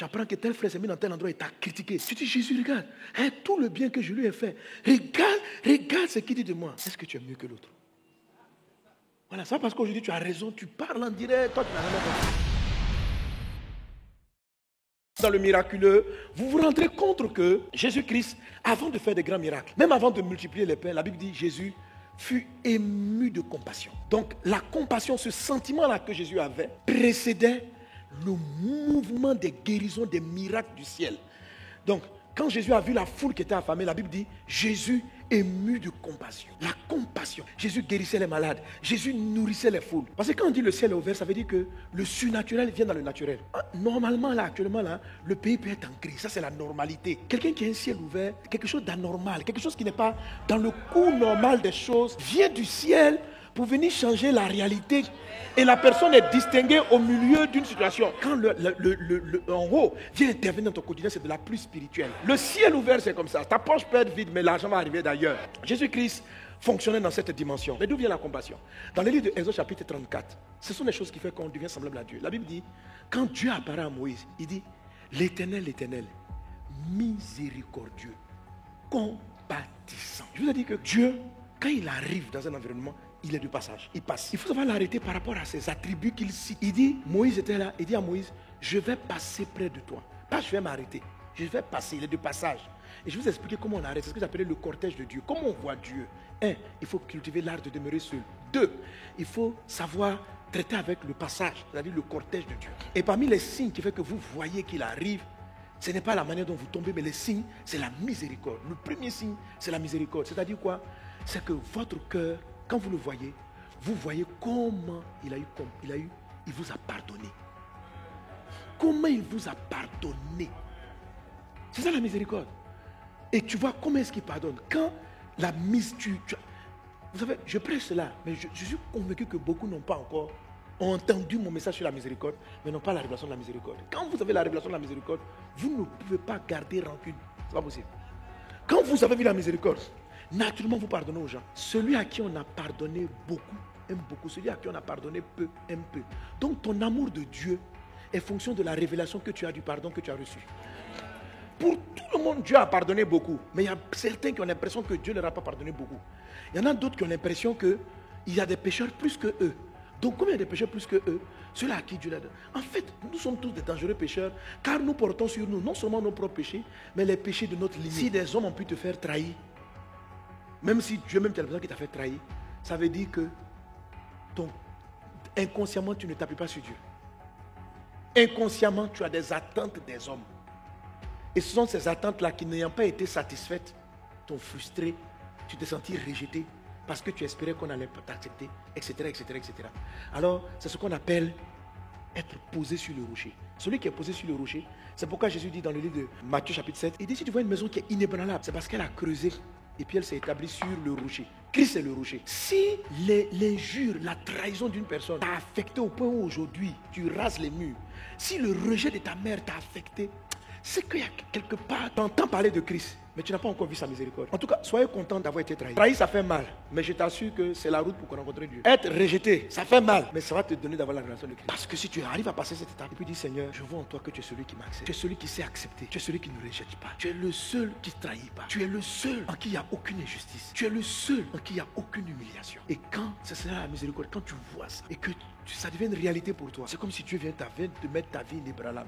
Tu apprends que tel frère s'est mis dans tel endroit et t'a critiqué. Tu dis, Jésus, regarde, hein, tout le bien que je lui ai fait. Regarde ce qu'il dit de moi. Est-ce que tu es mieux que l'autre? Voilà, ça parce qu'aujourd'hui tu as raison, tu parles en direct, toi tu n'as rien compris. Dans le miraculeux, vous vous rendrez compte que Jésus-Christ, avant de faire des grands miracles, même avant de multiplier les pains, la Bible dit Jésus fut ému de compassion. Donc la compassion, ce sentiment-là que Jésus avait, précédait le mouvement des guérisons, des miracles du ciel. Donc, quand Jésus a vu la foule qui était affamée, la Bible dit Jésus ému de compassion. La compassion. Jésus guérissait les malades. Jésus nourrissait les foules. Parce que quand on dit le ciel est ouvert, ça veut dire que le surnaturel vient dans le naturel. Normalement, là, actuellement, là, le pays peut être en crise. Ça, c'est la normalité. Quelqu'un qui a un ciel ouvert, quelque chose d'anormal, quelque chose qui n'est pas dans le cours normal des choses, vient du ciel pour venir changer la réalité. Et la personne est distinguée au milieu d'une situation. Quand en haut vient intervenir dans ton quotidien, c'est de la pluie spirituelle. Le ciel ouvert, c'est comme ça. Ta poche peut être vide, mais l'argent va arriver d'ailleurs. Jésus-Christ fonctionnait dans cette dimension. Mais d'où vient la compassion? Dans le livre de Exode chapitre 34, ce sont les choses qui font qu'on devient semblable à Dieu. La Bible dit, quand Dieu apparaît à Moïse, il dit, l'Éternel, miséricordieux, compatissant. Je vous ai dit que Dieu, quand il arrive dans un environnement, il est de passage, il passe. Il faut savoir l'arrêter par rapport à ses attributs qu'il cite. Il dit, Moïse était là, il dit à Moïse, je vais passer près de toi. Pas je vais m'arrêter, je vais passer, il est de passage. Et je vais vous expliquer comment on arrête, c'est ce que j'appelle le cortège de Dieu. Comment on voit Dieu? 1, il faut cultiver l'art de demeurer seul. 2, il faut savoir traiter avec le passage, c'est-à-dire le cortège de Dieu. Et parmi les signes qui fait que vous voyez qu'il arrive, ce n'est pas la manière dont vous tombez, mais les signes, c'est la miséricorde. Le premier signe, c'est la miséricorde. C'est-à-dire quoi? C'est que votre cœur, quand vous le voyez, vous voyez comment il vous a pardonné. Comment il vous a pardonné. C'est ça la miséricorde. Et tu vois comment est-ce qu'il pardonne. Quand la mise, vous savez, je prêche cela, mais je suis convaincu que beaucoup n'ont pas encore entendu mon message sur la miséricorde, mais n'ont pas la révélation de la miséricorde. Quand vous avez la révélation de la miséricorde, vous ne pouvez pas garder rancune. C'est pas possible. Quand vous avez vu la miséricorde, naturellement, vous pardonnez aux gens. Celui à qui on a pardonné beaucoup, aime beaucoup. Celui à qui on a pardonné peu, aime peu. Donc, ton amour de Dieu est fonction de la révélation que tu as du pardon que tu as reçu. Pour tout le monde, Dieu a pardonné beaucoup. Mais il y a certains qui ont l'impression que Dieu ne leur a pas pardonné beaucoup. Il y en a d'autres qui ont l'impression qu'il y a des pécheurs plus que eux. Donc, comme il y a des pécheurs plus que eux, ceux-là à qui Dieu l'a donné. En fait, nous sommes tous des dangereux pécheurs, car nous portons sur nous non seulement nos propres péchés, mais les péchés de notre limite. Si des hommes ont pu te faire trahir, même si Dieu même t'a qui t'a fait trahir, ça veut dire que inconsciemment tu ne t'appuies pas sur Dieu. Inconsciemment tu as des attentes des hommes. Et ce sont ces attentes-là qui n'ayant pas été satisfaites, t'ont frustré, tu t'es senti rejeté parce que tu espérais qu'on allait t'accepter, etc., etc., etc. Alors c'est ce qu'on appelle être posé sur le rocher. Celui qui est posé sur le rocher, c'est pourquoi Jésus dit dans le livre de Matthieu chapitre 7, il dit si tu vois une maison qui est inébranlable, c'est parce qu'elle a creusé. Et puis elle s'est établie sur le rocher. Christ est le rocher. Si l'injure, la trahison d'une personne t'a affecté au point où aujourd'hui tu rases les murs, si le rejet de ta mère t'a affecté, c'est qu'il y a quelque part, tu entends parler de Christ, mais tu n'as pas encore vu sa miséricorde. En tout cas, soyez content d'avoir été trahi. Trahi, ça fait mal, mais je t'assure que c'est la route pour rencontrer Dieu. Être rejeté, ça fait mal, mais ça va te donner d'avoir la relation de Christ. Parce que si tu arrives à passer cette étape, et puis dis Seigneur, je vois en toi que tu es celui qui m'accepte. Tu es celui qui sait accepter. Tu es celui qui ne rejette pas. Tu es le seul qui ne trahit pas. Tu es le seul en qui il n'y a aucune injustice. Tu es le seul en qui il n'y a aucune humiliation. Et quand ce sera la miséricorde, quand tu vois ça, et que ça devient une réalité pour toi, c'est comme si Dieu vient te mettre ta vie inébranlable.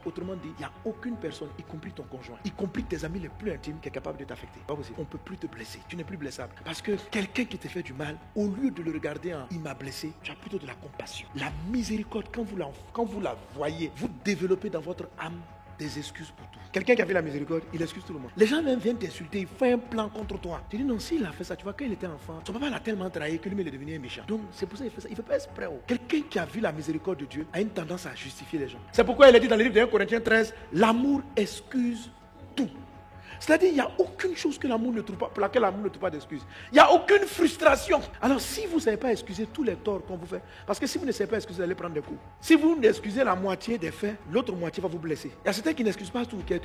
Autrement dit, il n'y a aucune personne, y compris ton conjoint, y compris tes amis les plus intimes, qui est capable de t'affecter. Pas possible. On ne peut plus te blesser. Tu n'es plus blessable. Parce que quelqu'un qui te fait du mal, au lieu de le regarder en il m'a blessé, tu as plutôt de la compassion. La miséricorde, quand vous la voyez, vous développez dans votre âme des excuses pour tout. Quelqu'un qui a fait la miséricorde, il excuse tout le monde. Les gens même viennent t'insulter, ils font un plan contre toi. Tu dis non, s'il a fait ça, tu vois, quand il était enfant, son papa l'a tellement trahi que lui, il est devenu un méchant. Donc c'est pour ça qu'il fait ça. Il ne fait pas exprès. Quelqu'un qui a vu la miséricorde de Dieu a une tendance à justifier les gens. C'est pourquoi il est dit dans le livre de 1 Corinthiens 13, l'amour excuse tout. C'est-à-dire, il n'y a aucune chose que l'amour ne trouve pas, pour laquelle l'amour ne trouve pas d'excuse. Il n'y a aucune frustration. Alors, si vous ne savez pas excuser tous les torts qu'on vous fait, parce que si vous ne savez pas excuser, vous allez prendre des coups. Si vous n'excusez la moitié des faits, l'autre moitié va vous blesser. Il y a certains qui n'excusent pas tout, qui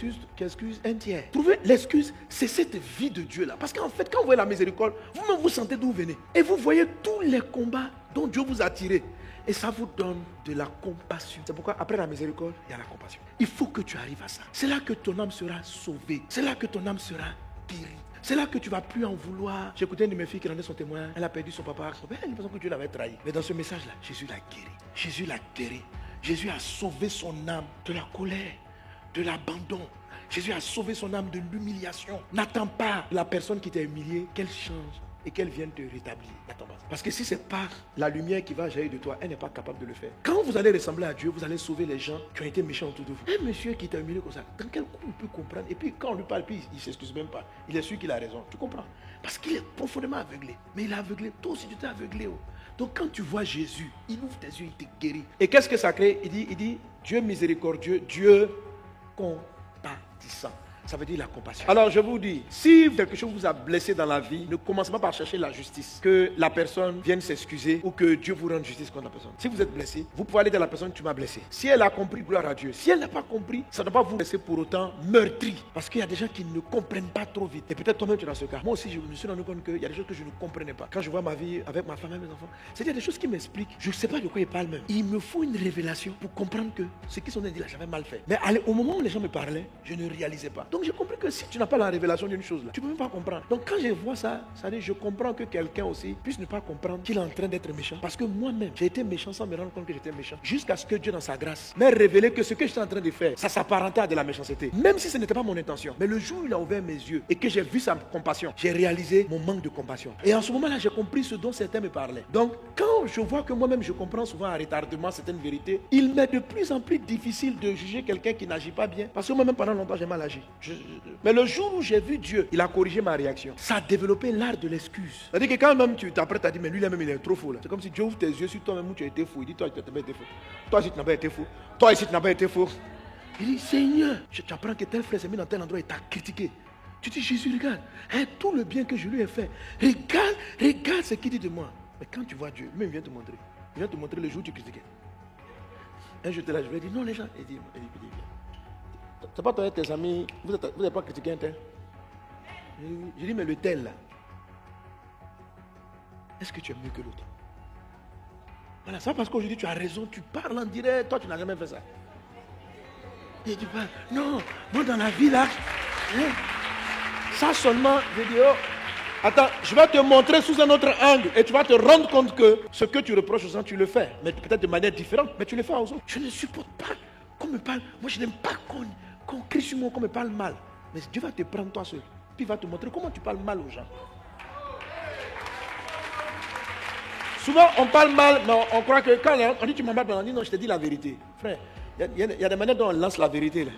excusent un tiers. Trouvez l'excuse, c'est cette vie de Dieu-là. Parce qu'en fait, quand vous voyez la miséricorde, vous-même vous sentez d'où vous venez. Et vous voyez tous les combats dont Dieu vous a tiré. Et ça vous donne de la compassion. C'est pourquoi après la miséricorde, il y a la compassion. Il faut que tu arrives à ça. C'est là que ton âme sera sauvée. C'est là que ton âme sera guérie. C'est là que tu ne vas plus en vouloir. J'ai écouté une de mes filles qui rendait son témoin. Elle a perdu son papa. Elle a l'impression que Dieu l'avait trahi. Mais dans ce message-là, Jésus l'a guéri. Jésus l'a guéri. Jésus a sauvé son âme de la colère, de l'abandon. Jésus a sauvé son âme de l'humiliation. N'attends pas la personne qui t'a humilié qu'elle change et qu'elle vienne te rétablir. N'attends pas. Parce que si c'est pas la lumière qui va jaillir de toi, elle n'est pas capable de le faire. Quand vous allez ressembler à Dieu, vous allez sauver les gens qui ont été méchants autour de vous. Un monsieur qui t'a humilié comme ça, dans quel coup il peut comprendre? Et puis quand on lui parle, puis il ne s'excuse même pas. Il est sûr qu'il a raison. Tu comprends? Parce qu'il est profondément aveuglé. Mais il est aveuglé. Toi aussi tu t'es aveuglé. Oh. Donc quand tu vois Jésus, il ouvre tes yeux, il te guérit. Et qu'est-ce que ça crée? Il dit Dieu miséricordieux, Dieu compatissant. Ça veut dire la compassion. Alors je vous dis, si quelque chose vous a blessé dans la vie, ne commencez pas par chercher la justice. Que la personne vienne s'excuser ou que Dieu vous rende justice contre la personne. Si vous êtes blessé, vous pouvez aller dans la personne tu m'as blessé. Si elle a compris, gloire à Dieu. Si elle n'a pas compris, ça ne doit pas vous laisser pour autant meurtri. Parce qu'il y a des gens qui ne comprennent pas trop vite. Et peut-être toi-même tu es dans ce cas. Moi aussi je me suis rendu compte qu'il y a des choses que je ne comprenais pas. Quand je vois ma vie avec ma femme et mes enfants, c'est-à-dire des choses qui m'expliquent. Je ne sais pas de quoi ils parlent même. Il me faut une révélation pour comprendre que ce qu'ils sont dit là, j'avais mal fait. Mais au moment où les gens me parlaient, je ne réalisais pas. Donc j'ai compris que si tu n'as pas la révélation d'une chose là, tu ne peux même pas comprendre. Donc quand je vois ça, ça veut dire je comprends que quelqu'un aussi puisse ne pas comprendre qu'il est en train d'être méchant. Parce que moi-même, j'ai été méchant sans me rendre compte que j'étais méchant. Jusqu'à ce que Dieu dans sa grâce m'ait révélé que ce que j'étais en train de faire, ça s'apparentait à de la méchanceté. Même si ce n'était pas mon intention. Mais le jour où il a ouvert mes yeux et que j'ai vu sa compassion, j'ai réalisé mon manque de compassion. Et en ce moment-là, j'ai compris ce dont certains me parlaient. Donc quand je vois que moi-même je comprends souvent à retardement certaines vérités, il m'est de plus en plus difficile de juger quelqu'un qui n'agit pas bien. Parce que moi-même pendant longtemps j'ai mal agi. Mais le jour où j'ai vu Dieu, il a corrigé ma réaction. Ça a développé l'art de l'excuse. C'est-à-dire que quand même tu t'apprêtes à dire, mais lui même il est trop fou là. C'est comme si Dieu ouvre tes yeux sur toi-même où tu as été fou. Il dit, toi tu n'as pas été fou. Toi ici tu n'as pas été fou. Toi ici tu n'as pas été fou. Il dit, Seigneur, tu apprends que tel frère s'est mis dans tel endroit et t'a critiqué. Tu dis, Jésus, regarde, hein, tout le bien que je lui ai fait. Regarde ce qu'il dit de moi. Mais quand tu vois Dieu, lui il vient te montrer. Il vient te montrer le jour où tu critiquais. Un jour là, je lui ai dit, non les gens, il dit, viens. C'est pas toi et tes amis, vous n'avez pas critiqué un tel. Je dis, mais le tel là, est-ce que tu es mieux que l'autre? Voilà, ça parce qu'aujourd'hui tu as raison, tu parles en direct, toi tu n'as jamais fait ça. Et tu parles, non, moi dans la vie là, hein, ça seulement, je dis, oh, attends, je vais te montrer sous un autre angle et tu vas te rendre compte que ce que tu reproches aux gens, tu le fais, mais peut-être de manière différente, mais tu le fais aux autres. Je ne supporte pas qu'on me parle, moi je n'aime pas qu'on crie sur moi, qu'on me parle mal. Mais Dieu va te prendre toi seul. Puis il va te montrer comment tu parles mal aux gens. Souvent, on parle mal, mais on croit que quand on dit tu m'en parles, on dit non, je te dis la vérité. Frère, il y a des manières dont on lance la vérité. Là.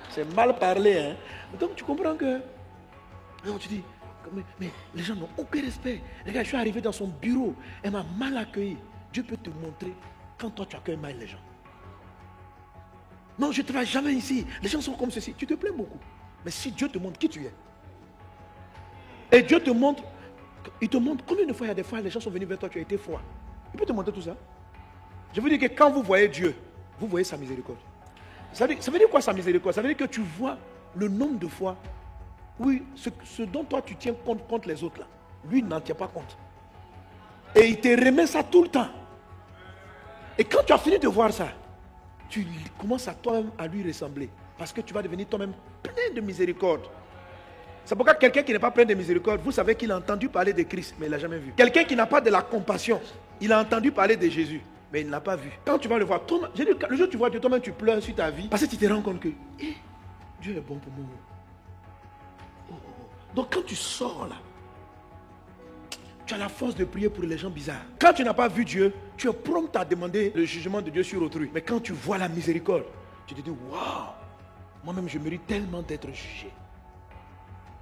C'est mal parlé. Hein? Donc tu comprends que... Non, tu dis, mais les gens n'ont aucun respect. Regarde, je suis arrivé dans son bureau, elle m'a mal accueilli. Dieu peut te montrer quand toi tu accueilles mal les gens. Non, je ne travaille jamais ici. Les gens sont comme ceci. Tu te plains beaucoup. Mais si Dieu te montre qui tu es, et Dieu te montre, il te montre combien de fois il y a des fois les gens sont venus vers toi, tu as été froid. Il peut te montrer tout ça. Je veux dire que quand vous voyez Dieu, vous voyez sa miséricorde. Ça veut dire quoi sa miséricorde? Ça veut dire que tu vois le nombre de fois, oui, ce dont toi tu tiens compte contre les autres là, lui n'en tient pas compte. Et il te remet ça tout le temps. Et quand tu as fini de voir ça, tu commences à toi-même à lui ressembler. Parce que tu vas devenir toi-même plein de miséricorde. C'est pourquoi quelqu'un qui n'est pas plein de miséricorde, vous savez qu'il a entendu parler de Christ, mais il ne l'a jamais vu. Quelqu'un qui n'a pas de la compassion, il a entendu parler de Jésus, mais il ne l'a pas vu. Quand tu vas le voir, le jour où tu vois Dieu, toi-même tu pleures sur ta vie, parce que tu te rends compte que Dieu est bon pour moi. Donc quand tu sors là, tu as la force de prier pour les gens bizarres. Quand tu n'as pas vu Dieu, tu es prompt à demander le jugement de Dieu sur autrui. Mais quand tu vois la miséricorde, tu te dis, waouh, moi-même je mérite tellement d'être jugé.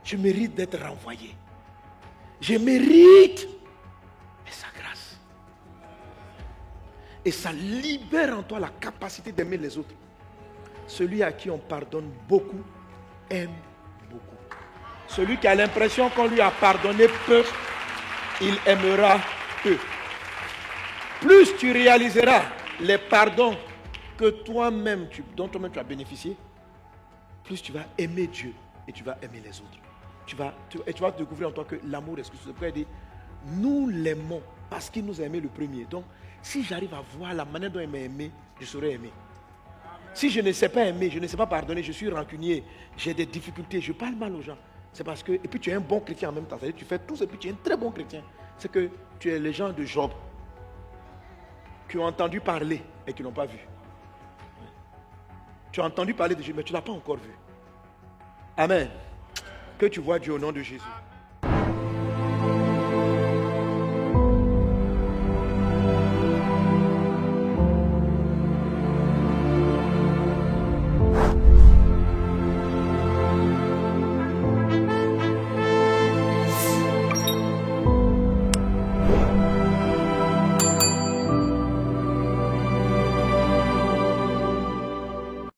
Je mérite d'être renvoyé. Je mérite sa grâce. Et ça libère en toi la capacité d'aimer les autres. Celui à qui on pardonne beaucoup, aime beaucoup. Celui qui a l'impression qu'on lui a pardonné peu, il aimera peu. Plus tu réaliseras les pardons que dont toi-même tu as bénéficié, plus tu vas aimer Dieu et tu vas aimer les autres. Tu vas découvrir en toi que l'amour est ce que c'est. Pourquoi il dit, nous l'aimons parce qu'il nous a aimé le premier. Donc, Si j'arrive à voir la manière dont il m'a aimé, je saurais aimer. Si je ne sais pas aimer, je ne sais pas pardonner, je suis rancunier, j'ai des difficultés, je parle mal aux gens. C'est parce que, et puis tu es un bon chrétien en même temps. C'est-à-dire que tu fais tout ça et puis tu es un très bon chrétien. C'est que tu es les gens de Job qui ont entendu parler et qui n'ont pas vu. Tu as entendu parler de Dieu, mais tu ne l'as pas encore vu. Amen. Que tu vois Dieu au nom de Jésus.